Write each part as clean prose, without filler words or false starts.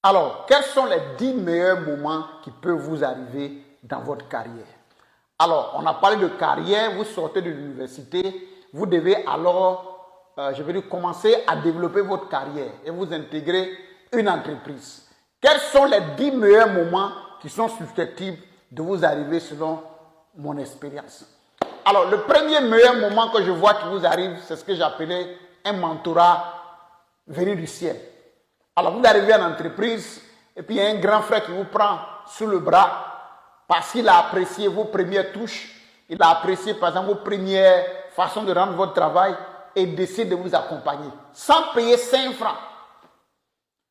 Alors, quels sont les 10 meilleurs moments qui peuvent vous arriver dans votre carrière? Alors, on a parlé de carrière, vous sortez de l'université, vous devez alors, commencer à développer votre carrière et vous intégrer une entreprise. Quels sont les 10 meilleurs moments qui sont susceptibles de vous arriver selon mon expérience? Alors, le premier meilleur moment que je vois qui vous arrive, c'est ce que j'appelais un mentorat venu du ciel. Alors, vous arrivez en entreprise et puis il y a un grand frère qui vous prend sous le bras parce qu'il a apprécié vos premières touches, il a apprécié par exemple vos premières façons de rendre votre travail et décide de vous accompagner sans payer 5 francs.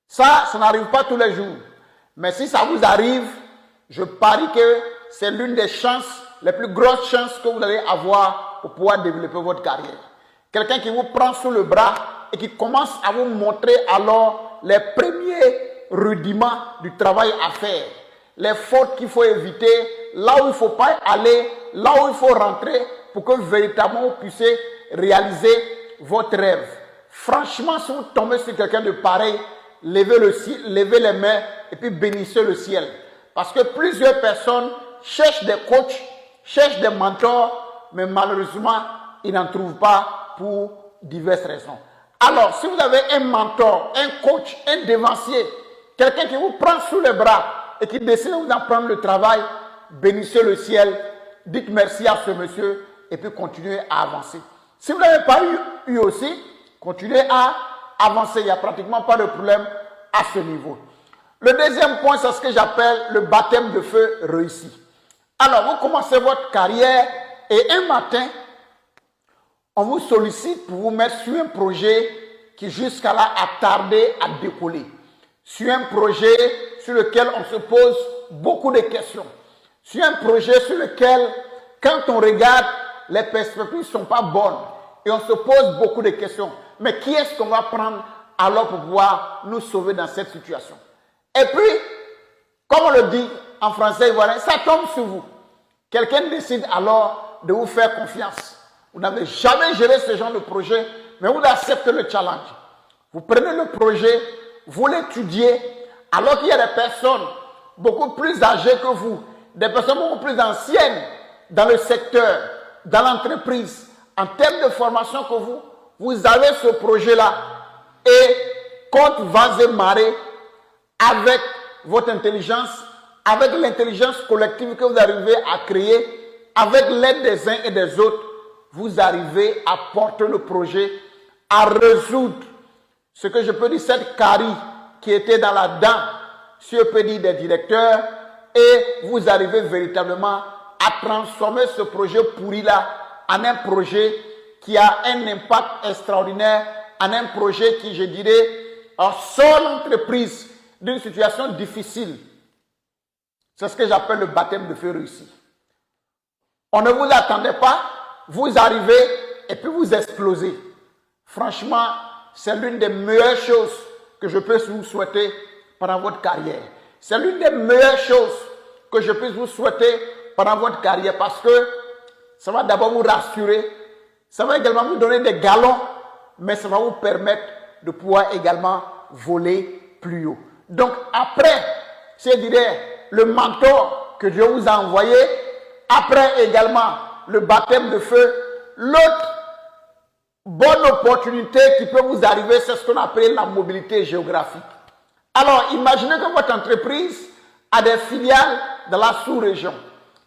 Ça n'arrive pas tous les jours. Mais si ça vous arrive, je parie que c'est l'une des chances, les plus grosses chances que vous allez avoir pour pouvoir développer votre carrière. Quelqu'un qui vous prend sous le bras et qui commence à vous montrer alors les premiers rudiments du travail à faire, les fautes qu'il faut éviter, là où il ne faut pas aller, là où il faut rentrer pour que véritablement vous puissiez réaliser votre rêve. Franchement, si vous tombez sur quelqu'un de pareil, levez les mains et puis bénissez le ciel. Parce que plusieurs personnes cherchent des coachs, cherchent des mentors, mais malheureusement, ils n'en trouvent pas pour diverses raisons. Alors, si vous avez un mentor, un coach, un dévancier, quelqu'un qui vous prend sous les bras et qui décide de vous apprendre le travail, bénissez le ciel, dites merci à ce monsieur et puis continuez à avancer. Si vous n'avez pas eu aussi, continuez à avancer. Il n'y a pratiquement pas de problème à ce niveau. Le deuxième point, c'est ce que j'appelle le baptême de feu réussi. Alors, vous commencez votre carrière et un matin, on vous sollicite pour vous mettre sur un projet qui jusqu'à là a tardé à décoller. Sur un projet sur lequel on se pose beaucoup de questions. Sur un projet sur lequel, quand on regarde, les perspectives ne sont pas bonnes. Et on se pose beaucoup de questions. Mais qui est-ce qu'on va prendre alors pour pouvoir nous sauver dans cette situation? Et puis, comme on le dit en français ivoirien, ça tombe sur vous. Quelqu'un décide alors de vous faire confiance. Vous n'avez jamais géré ce genre de projet, mais vous acceptez le challenge. Vous prenez le projet, vous l'étudiez, alors qu'il y a des personnes beaucoup plus âgées que vous, des personnes beaucoup plus anciennes dans le secteur, dans l'entreprise, en termes de formation que vous, vous avez ce projet-là et contre vents et marées, avec votre intelligence, avec l'intelligence collective que vous arrivez à créer, avec l'aide des uns et des autres, vous arrivez à porter le projet, à résoudre ce que je peux dire, cette carie qui était dans la dent, si je peux dire, des directeurs, et vous arrivez véritablement à transformer ce projet pourri-là en un projet qui a un impact extraordinaire, en un projet qui, je dirais, sort l'entreprise d'une situation difficile. C'est ce que j'appelle le baptême de feu réussi. On ne vous attendait pas, vous arrivez et puis vous explosez. Franchement, c'est l'une des meilleures choses que je peux vous souhaiter pendant votre carrière. C'est l'une des meilleures choses que je puisse vous souhaiter pendant votre carrière parce que ça va d'abord vous rassurer, ça va également vous donner des galons, mais ça va vous permettre de pouvoir également voler plus haut. Donc après, je dirais, le mentor que Dieu vous a envoyé, après également le baptême de feu, l'autre bonne opportunité qui peut vous arriver, c'est ce qu'on appelle la mobilité géographique. Alors, imaginez que votre entreprise a des filiales dans la sous-région.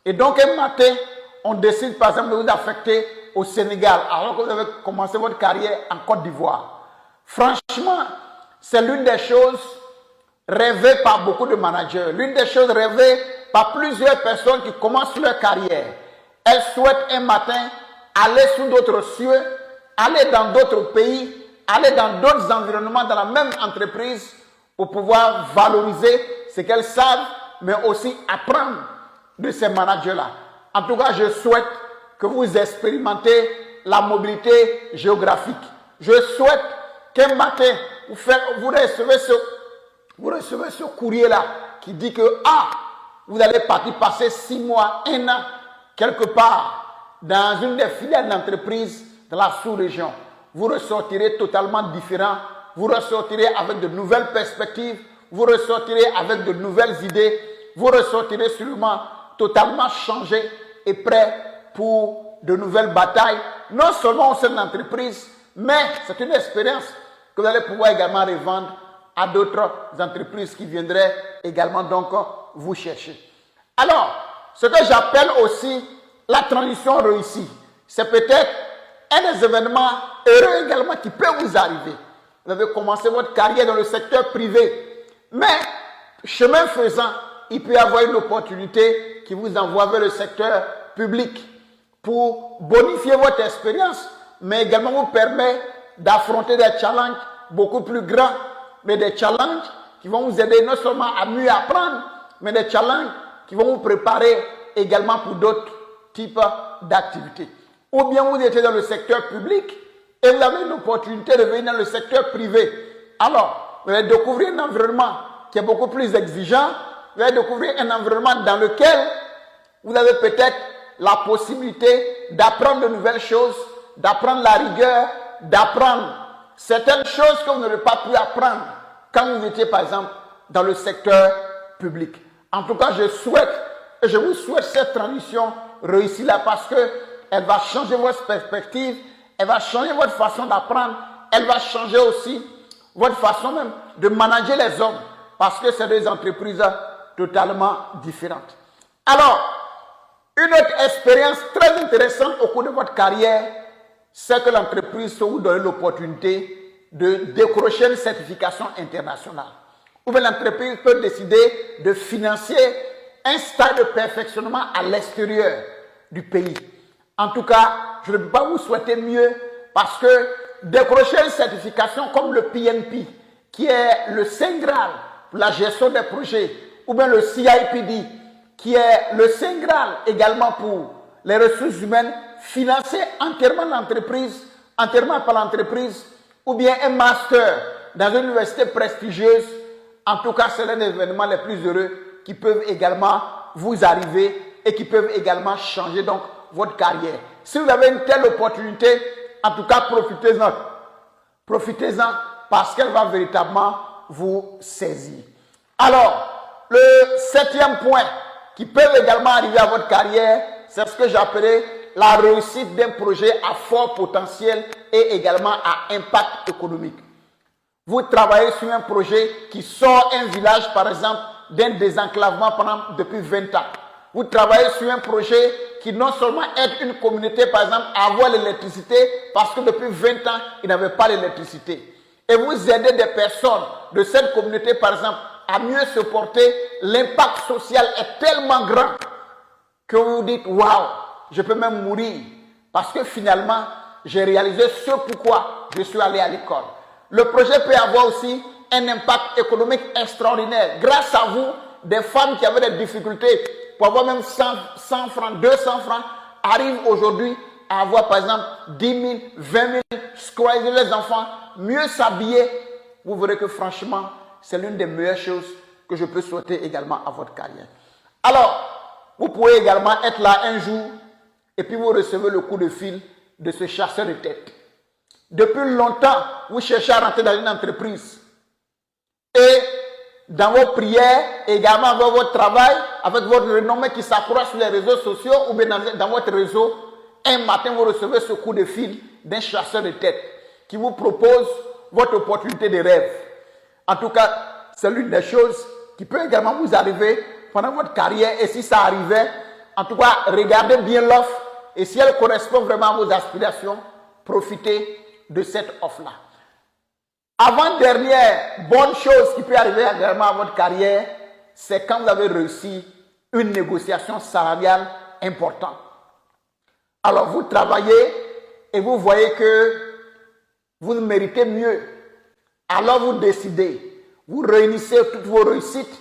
Et donc, un matin, on décide par exemple de vous affecter au Sénégal, alors que vous avez commencé votre carrière en Côte d'Ivoire. Franchement, c'est l'une des choses rêvées par beaucoup de managers, l'une des choses rêvées par plusieurs personnes qui commencent leur carrière. Elles souhaitent un matin aller sous d'autres cieux, aller dans d'autres pays, aller dans d'autres environnements dans la même entreprise pour pouvoir valoriser ce qu'elles savent, mais aussi apprendre de ces managers-là. En tout cas, je souhaite que vous expérimentez la mobilité géographique. Je souhaite qu'un matin, vous recevez ce courrier-là qui dit que vous allez partir passer 6 mois, 1 an, quelque part, dans une des filiales d'entreprise de la sous-région. Vous ressortirez totalement différent, vous ressortirez avec de nouvelles perspectives, vous ressortirez avec de nouvelles idées, vous ressortirez sûrement totalement changé et prêt pour de nouvelles batailles, non seulement au sein de l'entreprise, mais c'est une expérience que vous allez pouvoir également revendre à d'autres entreprises qui viendraient également donc vous chercher. Alors, ce que j'appelle aussi la transition réussie, c'est peut-être un des événements heureux également qui peut vous arriver. Vous avez commencé votre carrière dans le secteur privé, mais chemin faisant, il peut y avoir une opportunité qui vous envoie vers le secteur public pour bonifier votre expérience, mais également vous permet d'affronter des challenges beaucoup plus grands, mais des challenges qui vont vous aider non seulement à mieux apprendre, mais des challenges qui vont vous préparer également pour d'autres types d'activités. Ou bien vous étiez dans le secteur public et vous avez une opportunité de venir dans le secteur privé. Alors, vous allez découvrir un environnement qui est beaucoup plus exigeant, vous allez découvrir un environnement dans lequel vous avez peut-être la possibilité d'apprendre de nouvelles choses, d'apprendre la rigueur, d'apprendre certaines choses que vous n'aurez pas pu apprendre quand vous étiez par exemple dans le secteur public. En tout cas, je vous souhaite cette transition réussie là parce que elle va changer votre perspective, elle va changer votre façon d'apprendre, elle va changer aussi votre façon même de manager les hommes parce que c'est des entreprises totalement différentes. Alors, une autre expérience très intéressante au cours de votre carrière, c'est que l'entreprise peut vous donner l'opportunité de décrocher une certification internationale. Ou bien l'entreprise peut décider de financer un stade de perfectionnement à l'extérieur du pays. En tout cas, je ne peux pas vous souhaiter mieux parce que décrocher une certification comme le PMP, qui est le Saint Graal pour la gestion des projets, ou bien le CIPD, qui est le Saint Graal également pour les ressources humaines, financé entièrement par l'entreprise, ou bien un master dans une université prestigieuse. En tout cas, c'est l'un des événements les plus heureux qui peuvent également vous arriver et qui peuvent également changer donc votre carrière. Si vous avez une telle opportunité, en tout cas, profitez-en. Profitez-en parce qu'elle va véritablement vous saisir. Alors, le 7e point qui peut également arriver à votre carrière, c'est ce que j'appelais la réussite d'un projet à fort potentiel et également à impact économique. Vous travaillez sur un projet qui sort un village, par exemple, d'un désenclavement depuis 20 ans. Vous travaillez sur un projet qui non seulement aide une communauté, par exemple, à avoir l'électricité, parce que depuis 20 ans, ils n'avaient pas l'électricité. Et vous aidez des personnes de cette communauté, par exemple, à mieux se porter. L'impact social est tellement grand que vous vous dites, waouh, je peux même mourir. Parce que finalement, j'ai réalisé ce pourquoi je suis allé à l'école. Le projet peut avoir aussi un impact économique extraordinaire. Grâce à vous, des femmes qui avaient des difficultés pour avoir même 100 francs, 200 francs, arrivent aujourd'hui à avoir par exemple 10 000, 20 000, scolaire les enfants, mieux s'habiller. Vous verrez que franchement, c'est l'une des meilleures choses que je peux souhaiter également à votre carrière. Alors, vous pouvez également être là un jour et puis vous recevez le coup de fil de ce chasseur de tête. Depuis longtemps, vous cherchez à rentrer dans une entreprise. Et dans vos prières, également avec votre travail, avec votre renommée qui s'accroît sur les réseaux sociaux ou bien dans votre réseau, un matin vous recevez ce coup de fil d'un chasseur de tête qui vous propose votre opportunité de rêve. En tout cas, c'est l'une des choses qui peut également vous arriver pendant votre carrière. Et si ça arrivait, en tout cas, regardez bien l'offre. Et si elle correspond vraiment à vos aspirations, profitez de cette offre-là. Avant-dernière bonne chose qui peut arriver également à votre carrière, c'est quand vous avez réussi une négociation salariale importante. Alors vous travaillez et vous voyez que vous méritez mieux. Alors vous décidez, vous réunissez toutes vos réussites,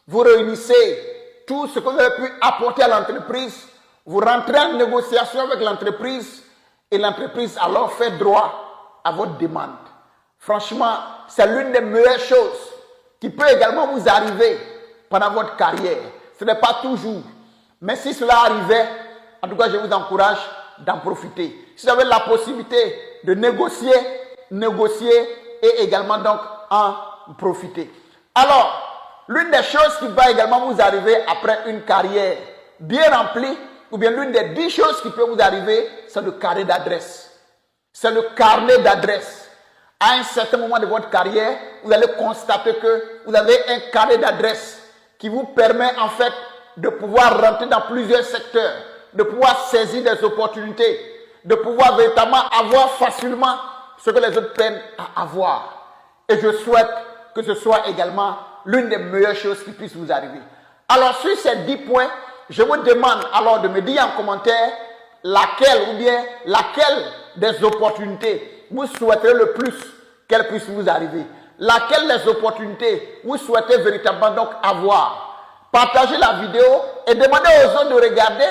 vous réunissez tout ce que vous avez pu apporter à l'entreprise, vous rentrez en négociation avec l'entreprise et l'entreprise alors fait droit à votre demande. Franchement, c'est l'une des meilleures choses qui peut également vous arriver pendant votre carrière. Ce n'est pas toujours. Mais si cela arrivait, en tout cas, je vous encourage d'en profiter. Si vous avez la possibilité de négocier et également donc en profiter. Alors, l'une des choses qui va également vous arriver après une carrière bien remplie, ou bien l'une des 10 choses qui peut vous arriver, c'est le carnet d'adresse. C'est le carnet d'adresse. À un certain moment de votre carrière, vous allez constater que vous avez un carnet d'adresse qui vous permet en fait de pouvoir rentrer dans plusieurs secteurs, de pouvoir saisir des opportunités, de pouvoir véritablement avoir facilement ce que les autres peinent à avoir. Et je souhaite que ce soit également l'une des meilleures choses qui puissent vous arriver. Alors sur ces 10 points, je vous demande alors de me dire en commentaire laquelle ou bien laquelle des opportunités vous souhaiterez le plus qu'elles puissent vous arriver. Laquelle des opportunités vous souhaitez véritablement donc avoir. Partagez la vidéo et demandez aux autres de regarder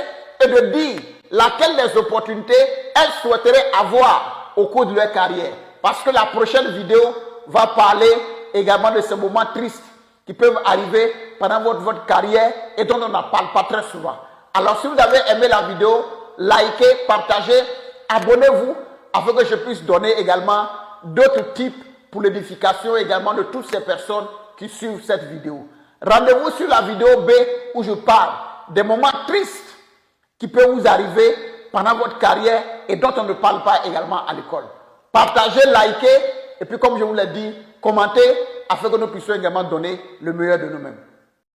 et de dire laquelle des opportunités elles souhaiteraient avoir au cours de leur carrière. Parce que la prochaine vidéo va parler également de ces moments tristes qui peuvent arriver pendant votre carrière et dont on n'en parle pas très souvent. Alors si vous avez aimé la vidéo, likez, partagez, abonnez-vous afin que je puisse donner également d'autres types pour l'édification également de toutes ces personnes qui suivent cette vidéo. Rendez-vous sur la vidéo B où je parle des moments tristes qui peuvent vous arriver pendant votre carrière et dont on ne parle pas également à l'école. Partagez, likez et puis comme je vous l'ai dit, commentez afin que nous puissions également donner le meilleur de nous-mêmes.